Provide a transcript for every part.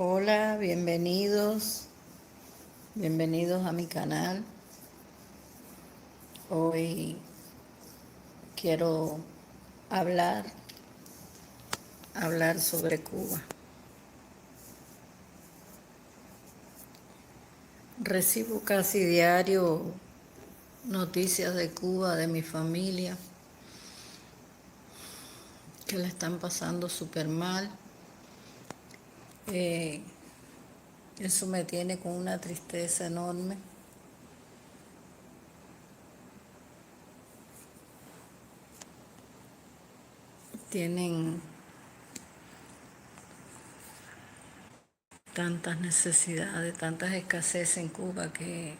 Hola, bienvenidos a mi canal. Hoy quiero hablar, hablar sobre Cuba. Recibo casi diario noticias de Cuba, de mi familia, que la están pasando súper mal. Eh, Eso me tiene con una tristeza enorme. Tienen tantas necesidades, tantas escasez en Cuba que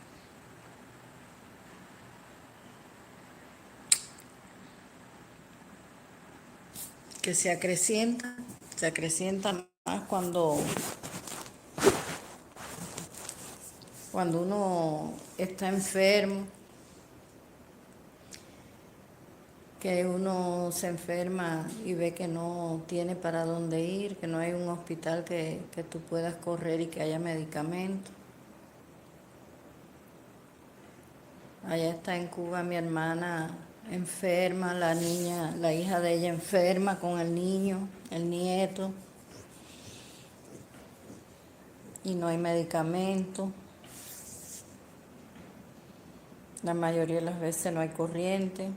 se acrecienta más cuando uno está enfermo, que uno se enferma y ve que no tiene para dónde ir, que no hay un hospital que tú puedas correr y que haya medicamentos. Allá está en Cuba mi hermana enferma, la niña, la hija de ella enferma con el niño, el nieto, y no hay medicamento. La mayoría de las veces no hay corriente.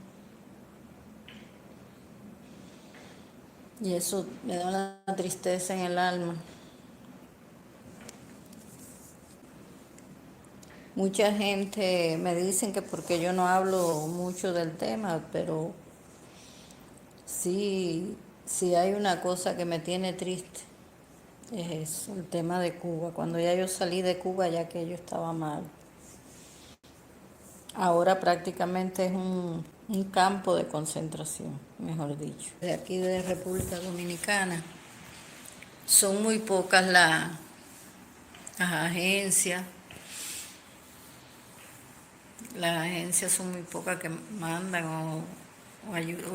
Y eso me da una tristeza en el alma. Mucha gente me dicen que porque yo no hablo mucho del tema, pero sí hay una cosa que me tiene triste, es eso, el tema de Cuba. Cuando ya yo salí de Cuba, ya que yo estaba mal. Ahora prácticamente es un campo de concentración, mejor dicho. De aquí de República Dominicana son muy pocas las agencias. Las agencias son muy pocas que mandan o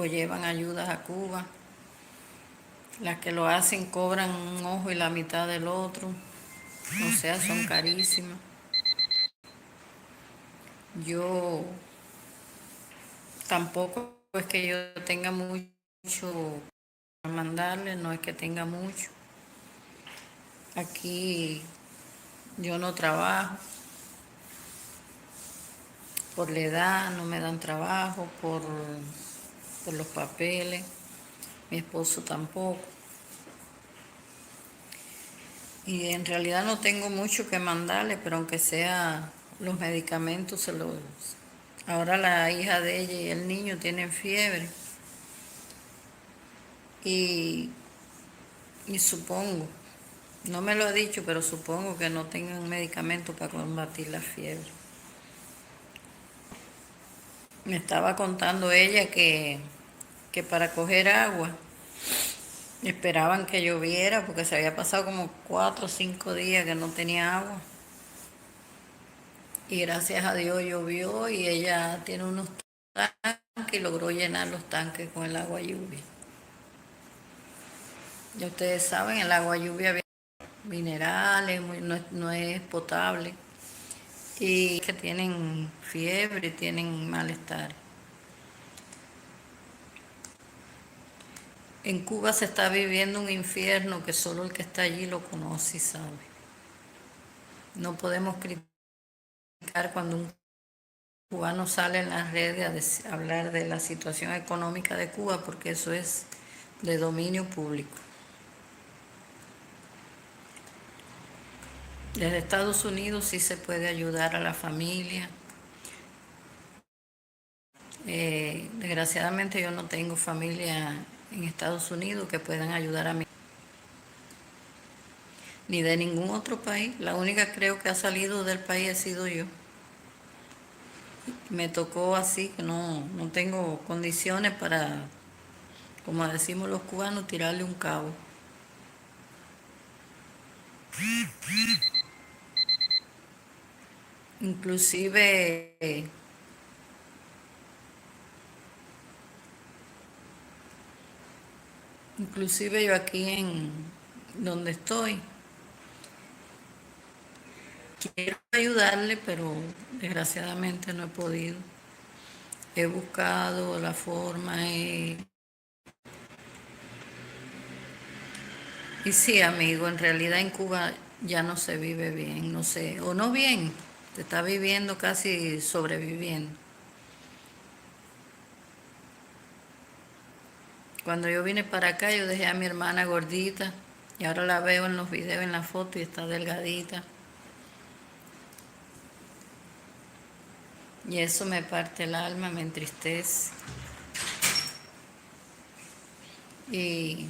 llevan ayudas a Cuba. Las que lo hacen cobran un ojo y la mitad del otro, o sea, son carísimas. Yo tampoco es que yo tenga mucho para mandarle, no es que tenga mucho. Aquí yo no trabajo, por la edad no me dan trabajo, por los papeles, mi esposo tampoco. Y en realidad no tengo mucho que mandarle, pero aunque sea los medicamentos se los... Ahora la hija de ella y el niño tienen fiebre y, y supongo, no me lo ha dicho, pero supongo que no tengan medicamento para combatir la fiebre. Me estaba contando ella que para coger agua esperaban que lloviera porque se había pasado como 4 o 5 días que no tenía agua. Y gracias a Dios llovió y ella tiene unos tanques y logró llenar los tanques con el agua lluvia. Ya ustedes saben, el agua lluvia viene minerales, no es potable. Y que tienen fiebre, tienen malestar. En Cuba se está viviendo un infierno que solo el que está allí lo conoce y sabe. No podemos criticar cuando un cubano sale en las redes a hablar de la situación económica de Cuba porque eso es de dominio público. Desde Estados Unidos sí se puede ayudar a la familia. Desgraciadamente yo no tengo familia en Estados Unidos que puedan ayudar a mí, ni de ningún otro país. La única creo que ha salido del país he sido yo. Me tocó así, que no tengo condiciones para, como decimos los cubanos, tirarle un cabo. Inclusive, inclusive yo aquí en donde estoy, quiero ayudarle, pero desgraciadamente no he podido. He buscado la forma y sí, amigo, en realidad en Cuba ya no se vive bien, no sé, o no bien, se está viviendo casi sobreviviendo. Cuando yo vine para acá, yo dejé a mi hermana gordita y ahora la veo en los videos, en la foto y está delgadita. Y eso me parte el alma, me entristece. Y,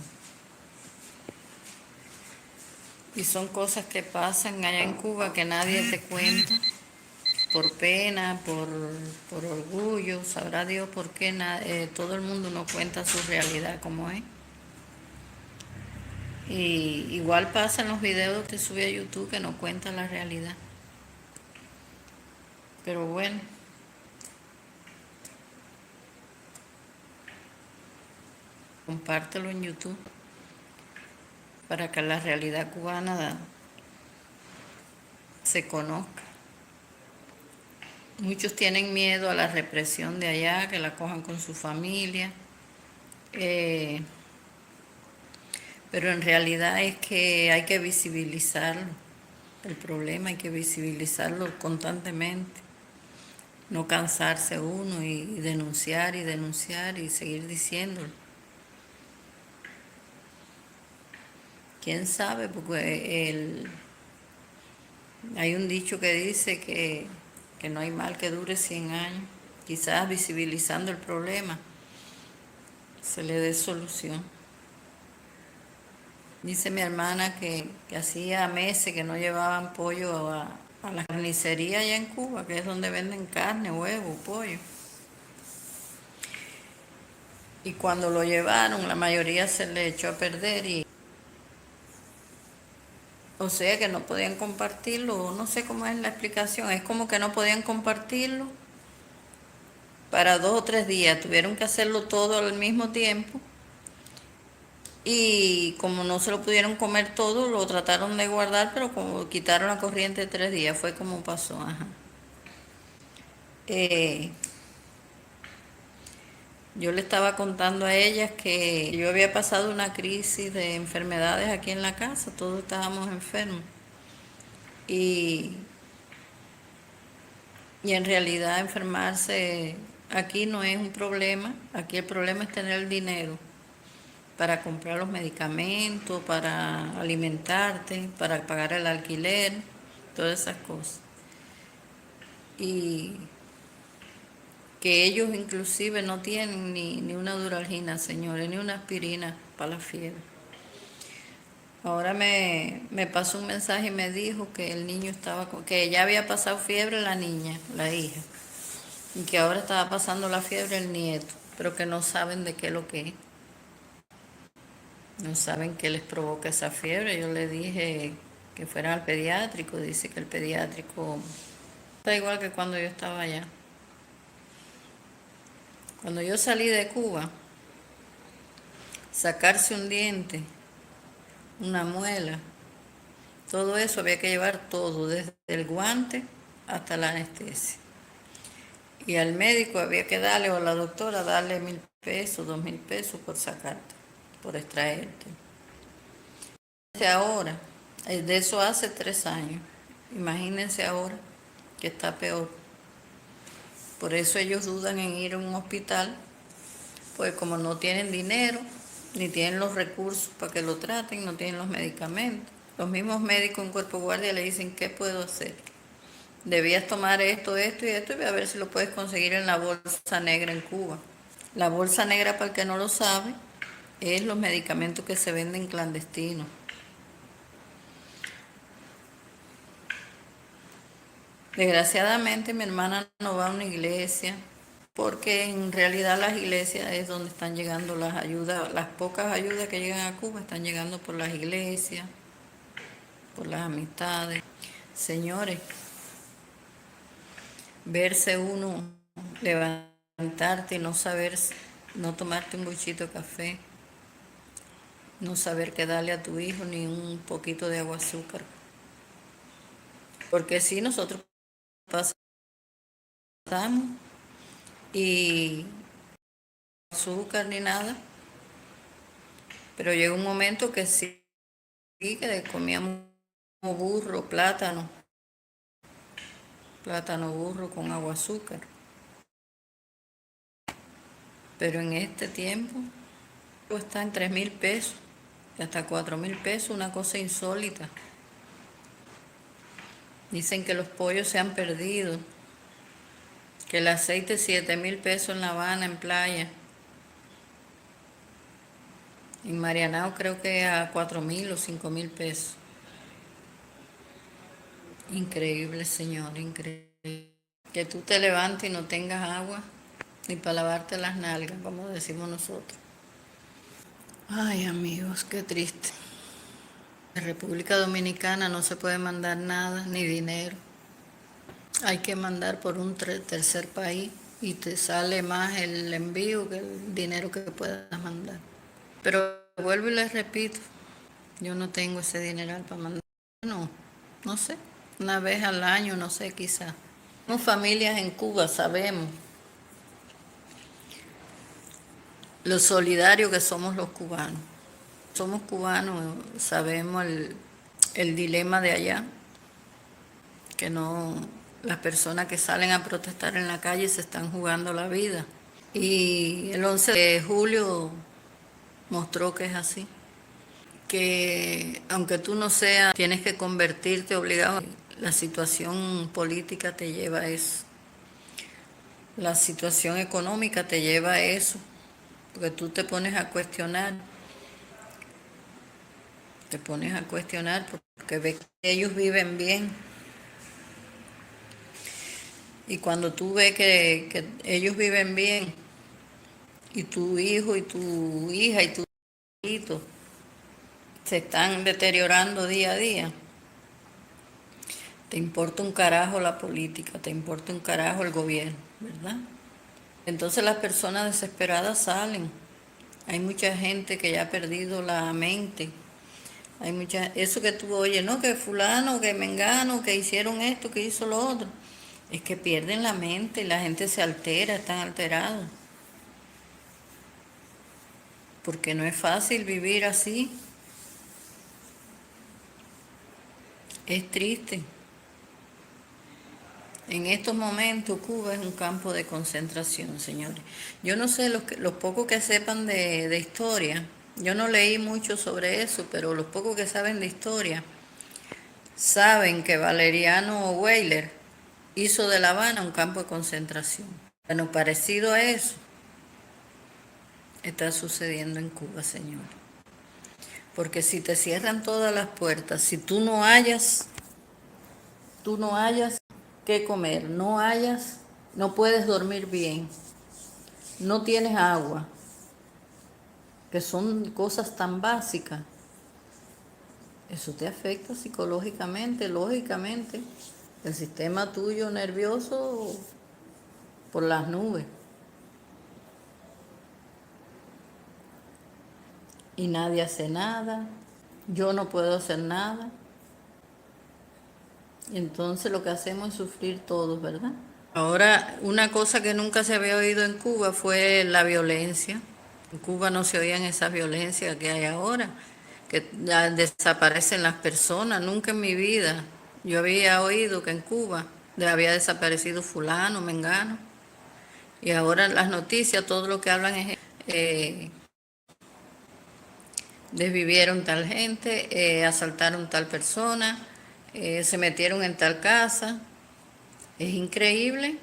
y son cosas que pasan allá en Cuba que nadie te cuenta, por pena, por orgullo, sabrá Dios por qué todo el mundo no cuenta su realidad como es. Y igual pasa en los videos que sube a YouTube que no cuentan la realidad. Pero bueno, compártelo en YouTube para que la realidad cubana se conozca. Muchos tienen miedo a la represión de allá, que la cojan con su familia, eh, pero en realidad es que hay que visibilizarlo. El problema hay que visibilizarlo constantemente, no cansarse uno y denunciar y denunciar y seguir diciéndolo. ¿Quién sabe? Porque hay un dicho que dice que no hay mal que dure 100 años. Quizás visibilizando el problema se le dé solución. Dice mi hermana que hacía meses que no llevaban pollo a la carnicería allá en Cuba, que es donde venden carne, huevo, pollo. Y cuando lo llevaron, la mayoría se le echó a perder y o sea que no podían compartirlo, no sé cómo es la explicación, es como que no podían compartirlo para 2 o 3 días, tuvieron que hacerlo todo al mismo tiempo y como no se lo pudieron comer todo, lo trataron de guardar, pero como quitaron la corriente de 3 días, fue como pasó, ajá. Eh, yo le estaba contando a ellas que yo había pasado una crisis de enfermedades aquí en la casa, todos estábamos enfermos. Y, y en realidad enfermarse aquí no es un problema, aquí el problema es tener el dinero para comprar los medicamentos, para alimentarte, para pagar el alquiler, todas esas cosas. Y que ellos inclusive no tienen ni una Duralgina, señores, ni una aspirina para la fiebre. Ahora me pasó un mensaje y me dijo que el niño estaba, que ya había pasado fiebre la niña, la hija, y que ahora estaba pasando la fiebre el nieto, pero que no saben de qué es lo que es. No saben qué les provoca esa fiebre. Yo le dije que fueran al pediátrico, dice que el pediátrico está igual que cuando yo estaba allá. Cuando yo salí de Cuba, sacarse un diente, una muela, todo eso había que llevar todo, desde el guante hasta la anestesia. Y al médico había que darle, o a la doctora, darle 1.000 pesos, 2.000 pesos por sacarte, por extraerte. Ahora, de eso hace 3 años. Imagínense ahora que está peor. Por eso ellos dudan en ir a un hospital, pues como no tienen dinero, ni tienen los recursos para que lo traten, no tienen los medicamentos. Los mismos médicos en cuerpo guardia le dicen, ¿qué puedo hacer? Debías tomar esto, esto y esto y a ver si lo puedes conseguir en la bolsa negra en Cuba. La bolsa negra, para el que no lo sabe, es los medicamentos que se venden clandestinos. Desgraciadamente mi hermana no va a una iglesia, porque en realidad las iglesias es donde están llegando las ayudas, las pocas ayudas que llegan a Cuba están llegando por las iglesias, por las amistades. Señores, verse uno levantarte y no saber, no tomarte un buchito de café, no saber qué darle a tu hijo ni un poquito de agua azúcar. porque si nosotros pasamos y azúcar ni nada, pero llegó un momento que sí, que comíamos burro, plátano burro con agua azúcar. Pero en este tiempo está en 3.000 pesos y hasta 4.000 pesos, una cosa insólita. Dicen que los pollos se han perdido, que el aceite 7.000 pesos en La Habana, en playa. En Marianao creo que a 4.000 o 5.000 pesos. Increíble, Señor, increíble. Que tú te levantes y no tengas agua ni para lavarte las nalgas, como decimos nosotros. Ay, amigos, qué triste. En República Dominicana no se puede mandar nada, ni dinero. Hay que mandar por un tercer país y te sale más el envío que el dinero que puedas mandar. Pero vuelvo y les repito, yo no tengo ese dineral para mandar. No sé, una vez al año, no sé, quizás. Tenemos familias en Cuba, sabemos lo solidarios que somos los cubanos. Somos cubanos, sabemos el dilema de allá, que no, las personas que salen a protestar en la calle se están jugando la vida. Y el 11 de julio mostró que es así, que aunque tú no seas, tienes que convertirte obligado. La situación política te lleva a eso, la situación económica te lleva a eso, porque tú te pones a cuestionar porque ves que ellos viven bien. Y cuando tú ves que ellos viven bien, y tu hijo y tu hija y tu hijito se están deteriorando día a día, te importa un carajo la política, te importa un carajo el gobierno, ¿verdad? Entonces las personas desesperadas salen. Hay mucha gente que ya ha perdido la mente. Eso que tú oyes, ¿no? Que fulano, que mengano, que hicieron esto, que hizo lo otro. Es que pierden la mente y la gente se altera, están alterados. Porque no es fácil vivir así. Es triste. En estos momentos Cuba es un campo de concentración, señores. Yo no sé, los pocos que sepan de historia, yo no leí mucho sobre eso, pero los pocos que saben de historia, saben que Valeriano Weyler hizo de La Habana un campo de concentración. Bueno, parecido a eso está sucediendo en Cuba, señores. Porque si te cierran todas las puertas, si tú no hayas qué comer, no puedes dormir bien, no tienes agua, que son cosas tan básicas, eso te afecta psicológicamente, lógicamente, el sistema tuyo nervioso por las nubes. Y nadie hace nada, yo no puedo hacer nada. Entonces lo que hacemos es sufrir todos, ¿verdad? Ahora, una cosa que nunca se había oído en Cuba fue la violencia. En Cuba no se oían esas violencias que hay ahora, que ya desaparecen las personas. Nunca en mi vida yo había oído que en Cuba había desaparecido fulano, mengano. Y ahora en las noticias todo lo que hablan es desvivieron tal gente, asaltaron tal persona, se metieron en tal casa. Es increíble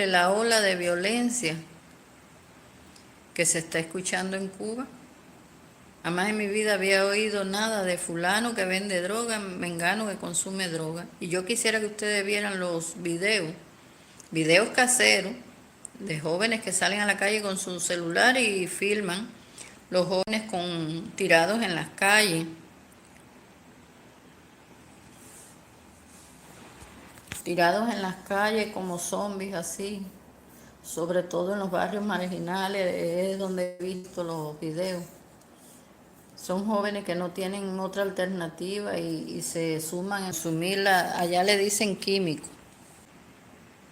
la ola de violencia que se está escuchando en Cuba. Jamás en mi vida había oído nada de fulano que vende droga, mengano que consume droga. Y yo quisiera que ustedes vieran los videos caseros de jóvenes que salen a la calle con su celular y filman los jóvenes tirados en las calles. Tirados en las calles como zombies así, sobre todo en los barrios marginales, es donde he visto los videos. Son jóvenes que no tienen otra alternativa y se suman a asumirla. Allá le dicen químico.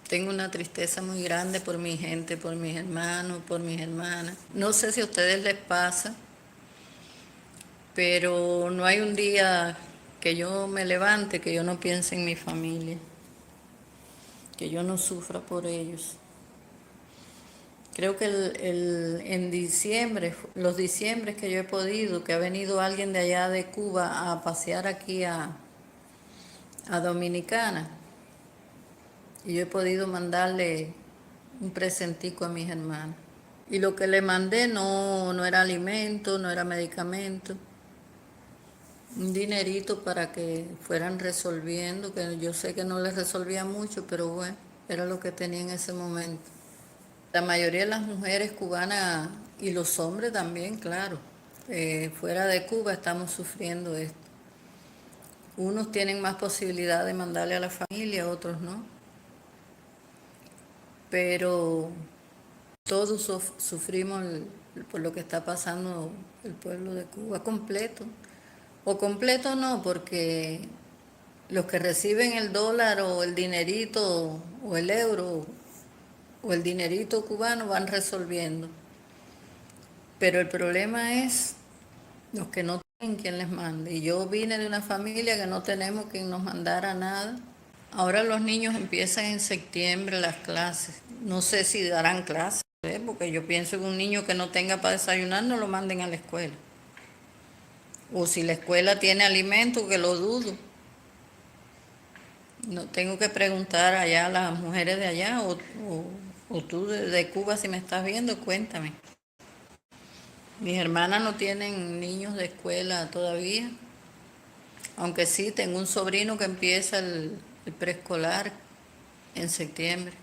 Tengo una tristeza muy grande por mi gente, por mis hermanos, por mis hermanas. No sé si a ustedes les pasa, pero no hay un día que yo me levante que yo no piense en mi familia, que yo no sufra por ellos. Creo que en diciembre, los diciembres que yo he podido, que ha venido alguien de allá de Cuba a pasear aquí a Dominicana, y yo he podido mandarle un presentico a mis hermanos. Y lo que le mandé no era alimento, no era medicamento, un dinerito para que fueran resolviendo, que yo sé que no les resolvía mucho, pero bueno, era lo que tenía en ese momento. La mayoría de las mujeres cubanas y los hombres también, claro, fuera de Cuba estamos sufriendo esto. Unos tienen más posibilidad de mandarle a la familia, otros no. Pero todos sufrimos por lo que está pasando el pueblo de Cuba completo. O completo no, porque los que reciben el dólar o el dinerito o el euro o el dinerito cubano van resolviendo. Pero el problema es los que no tienen quien les mande. Y yo vine de una familia que no tenemos quien nos mandara nada. Ahora los niños empiezan en septiembre las clases. No sé si darán clases, porque yo pienso que un niño que no tenga para desayunar no lo manden a la escuela. O si la escuela tiene alimento, que lo dudo. No tengo que preguntar allá a las mujeres de allá o tú de Cuba si me estás viendo, cuéntame. Mis hermanas no tienen niños de escuela todavía, aunque sí tengo un sobrino que empieza el preescolar en septiembre.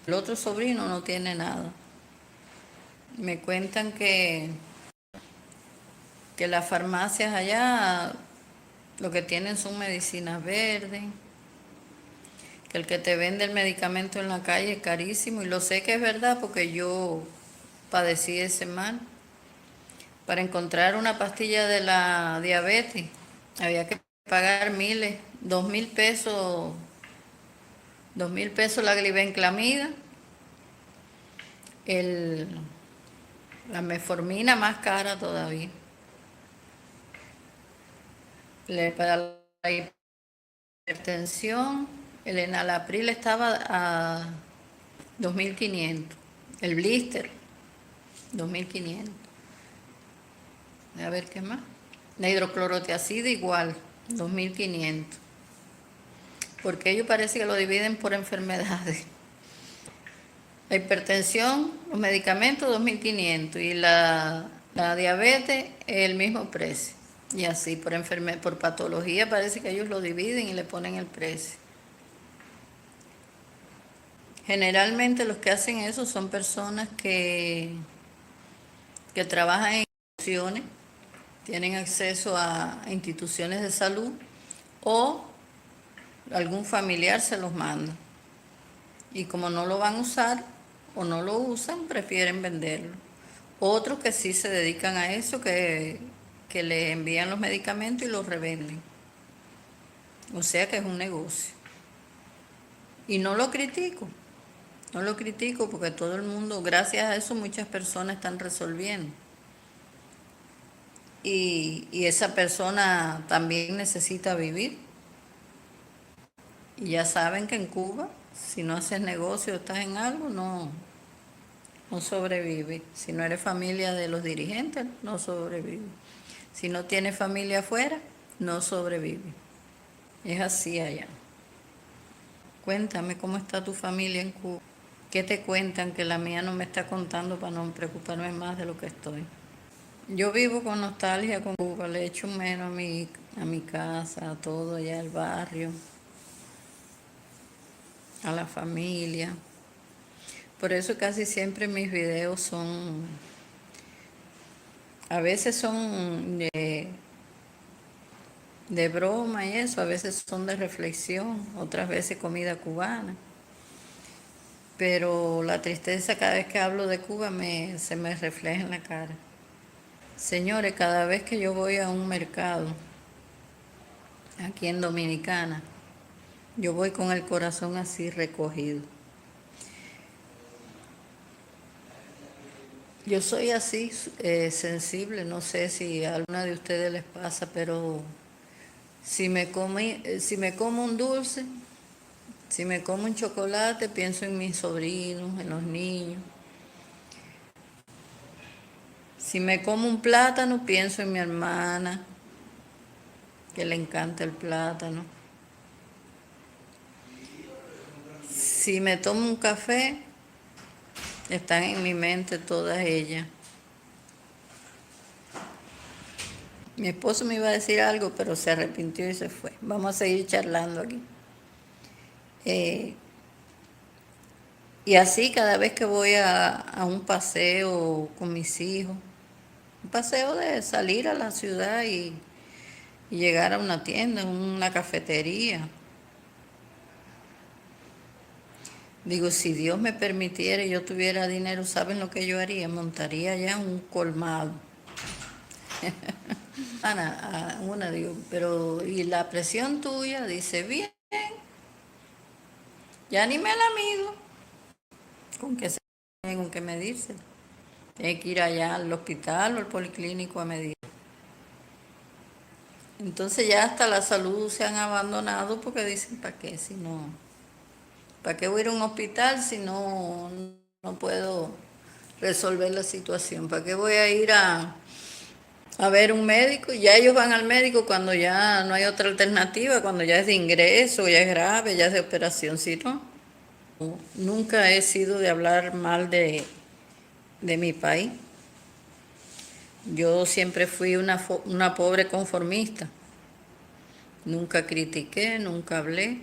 El otro sobrino no tiene nada. Me cuentan que las farmacias allá lo que tienen son medicinas verdes, que el que te vende el medicamento en la calle es carísimo, y lo sé que es verdad porque yo padecí ese mal. Para encontrar una pastilla de la diabetes había que pagar miles, 2.000 pesos, 2.000 pesos la glibenclamida, el, la metformina más cara todavía. Para la hipertensión, el enalapril estaba a 2.500, el blister 2.500. A ver qué más. La hidroclorotiazida igual, 2.500. Porque ellos parece que lo dividen por enfermedades. La hipertensión, los medicamentos 2.500 y la diabetes el mismo precio. Y así por patología parece que ellos lo dividen y le ponen el precio. Generalmente los que hacen eso son personas que trabajan en instituciones, tienen acceso a instituciones de salud o algún familiar se los manda. Y como no lo van a usar o no lo usan, prefieren venderlo. Otros que sí se dedican a eso, que le envían los medicamentos y los revenden. O sea que es un negocio. Y no lo critico, no lo critico porque todo el mundo, gracias a eso muchas personas están resolviendo. Y esa persona también necesita vivir. Y ya saben que en Cuba, si no haces negocio o estás en algo, no sobrevive. Si no eres familia de los dirigentes, no sobrevive. Si no tienes familia afuera, no sobrevive. Es así allá. Cuéntame cómo está tu familia en Cuba. ¿Qué te cuentan que la mía no me está contando para no preocuparme más de lo que estoy? Yo vivo con nostalgia con Cuba, le echo menos a mi casa, a todo allá, el barrio, a la familia. Por eso casi siempre mis videos a veces son de broma y eso, a veces son de reflexión, otras veces comida cubana. Pero la tristeza cada vez que hablo de Cuba se me refleja en la cara. Señores, cada vez que yo voy a un mercado, aquí en Dominicana, yo voy con el corazón así recogido. Yo soy así sensible, no sé si a alguna de ustedes les pasa, pero si me como un dulce, si me como un chocolate, pienso en mis sobrinos, en los niños. Si me como un plátano, pienso en mi hermana, que le encanta el plátano. Si me tomo un café, están en mi mente todas ellas. Mi esposo me iba a decir algo, pero se arrepintió y se fue. Vamos a seguir charlando aquí. Eh, y así cada vez que voy a un paseo con mis hijos, un paseo de salir a la ciudad y llegar a una tienda, una cafetería. Digo, si Dios me permitiera y yo tuviera dinero, ¿saben lo que yo haría? Montaría ya un colmado. Una digo, pero ¿y la presión tuya? Dice, bien, ya ni me la mido. Con que se con que medirse. Tiene que ir allá al hospital o al policlínico a medir. Entonces ya hasta la salud se han abandonado porque dicen, ¿para qué? Si no, ¿para qué voy a ir a un hospital si no puedo resolver la situación? ¿Para qué voy a ir a ver un médico? Ya ellos van al médico cuando ya no hay otra alternativa, cuando ya es de ingreso, ya es grave, ya es de operación, ¿sí no? Nunca he sido de hablar mal de mi país. Yo siempre fui una pobre conformista. Nunca critiqué, nunca hablé.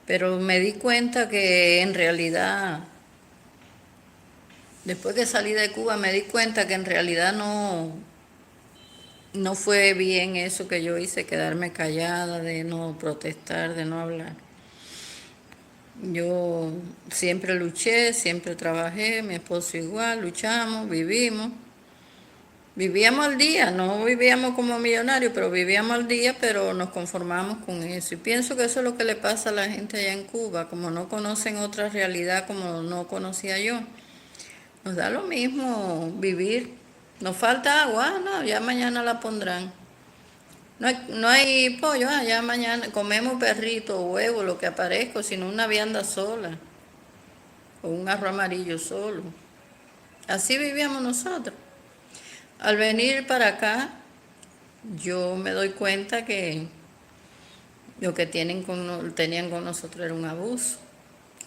Pero me di cuenta que en realidad, después que salí de Cuba, me di cuenta que en realidad no fue bien eso que yo hice, quedarme callada, de no protestar, de no hablar. Yo siempre luché, siempre trabajé, mi esposo igual, luchamos, vivimos. Vivíamos al día, no vivíamos como millonarios, pero vivíamos al día, pero nos conformamos con eso. Y pienso que eso es lo que le pasa a la gente allá en Cuba, como no conocen otra realidad como no conocía yo. Nos da lo mismo vivir. Nos falta agua, no, ya mañana la pondrán. No hay pollo, ya mañana comemos perrito, huevo, lo que aparezca, sino una vianda sola o un arroz amarillo solo. Así vivíamos nosotros. Al venir para acá, yo me doy cuenta que lo que tenían con nosotros era un abuso.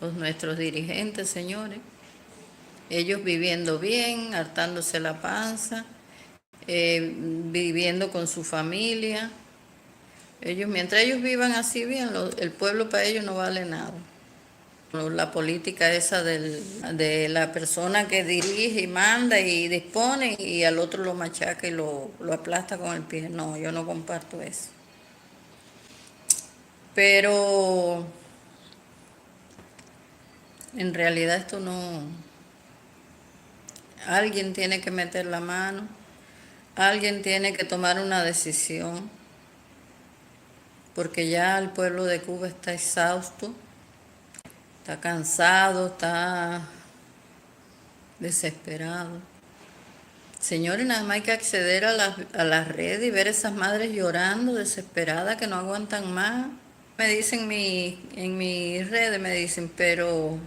Nuestros dirigentes, señores, ellos viviendo bien, hartándose la panza, viviendo con su familia. Mientras ellos vivan así bien, el pueblo para ellos no vale nada. La política esa de la persona que dirige y manda y dispone y al otro lo machaca y lo aplasta con el pie. No, yo no comparto eso. Pero en realidad esto no. Alguien tiene que meter la mano, alguien tiene que tomar una decisión, porque ya el pueblo de Cuba está exhausto, está cansado, está desesperado. Señores, nada más hay que acceder a la red y ver esas madres llorando, desesperadas, que no aguantan más. Me dicen en mis redes, me dicen, pero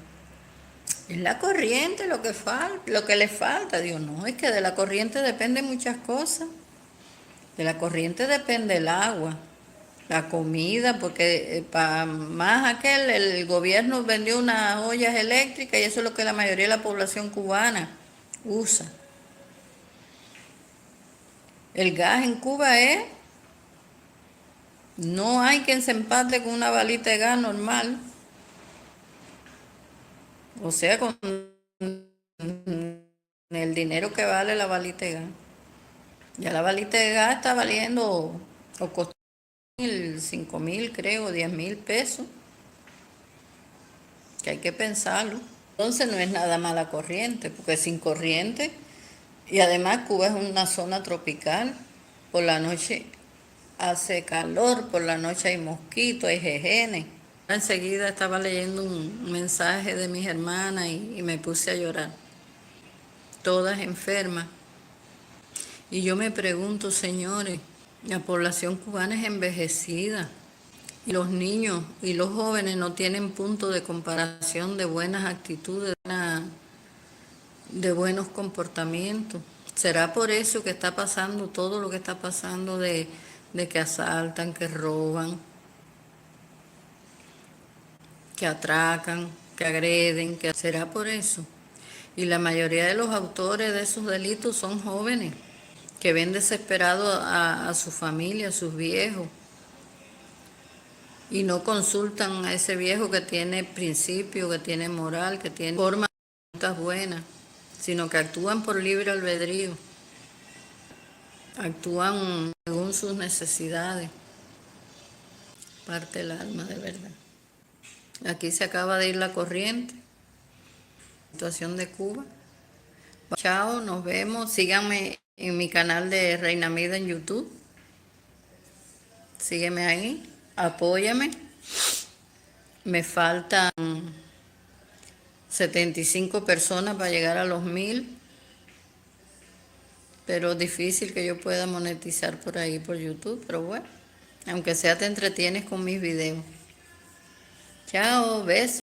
es la corriente lo que le falta. Digo, no, es que de la corriente dependen muchas cosas. De la corriente depende el agua, la comida, porque para más aquel, el gobierno vendió unas ollas eléctricas y eso es lo que la mayoría de la población cubana usa. El gas en Cuba no hay quien se empate con una balita de gas normal, o sea, con el dinero que vale la balita de gas. Ya la balita de gas está valiendo, o costó 5.000, creo, 10.000 pesos, que hay que pensarlo. Entonces no es nada mala corriente, porque sin corriente Y además Cuba es una zona tropical. Por la noche hace calor, por la noche hay mosquitos, hay jejenes. Enseguida estaba leyendo un mensaje de mis hermanas y me puse a llorar. Todas enfermas. Y yo me pregunto, señores, la población cubana es envejecida. Y los niños y los jóvenes no tienen punto de comparación de buenas actitudes, de buenos comportamientos. ¿Será por eso que está pasando todo lo que está pasando de que asaltan, que roban, que atracan, que agreden? ¿Será por eso? Y la mayoría de los autores de esos delitos son jóvenes que ven desesperados a su familia, a sus viejos, y no consultan a ese viejo que tiene principio, que tiene moral, que tiene formas buenas, sino que actúan por libre albedrío, actúan según sus necesidades. Parte el alma, de verdad. Aquí se acaba de ir la corriente, situación de Cuba. Chao, nos vemos. Síganme en mi canal de Reina Mida en YouTube. Sígueme ahí, apóyame. Me faltan 75 personas para llegar a los 1000, pero difícil que yo pueda monetizar por ahí, por YouTube, pero bueno, aunque sea te entretienes con mis videos. Chao, besos.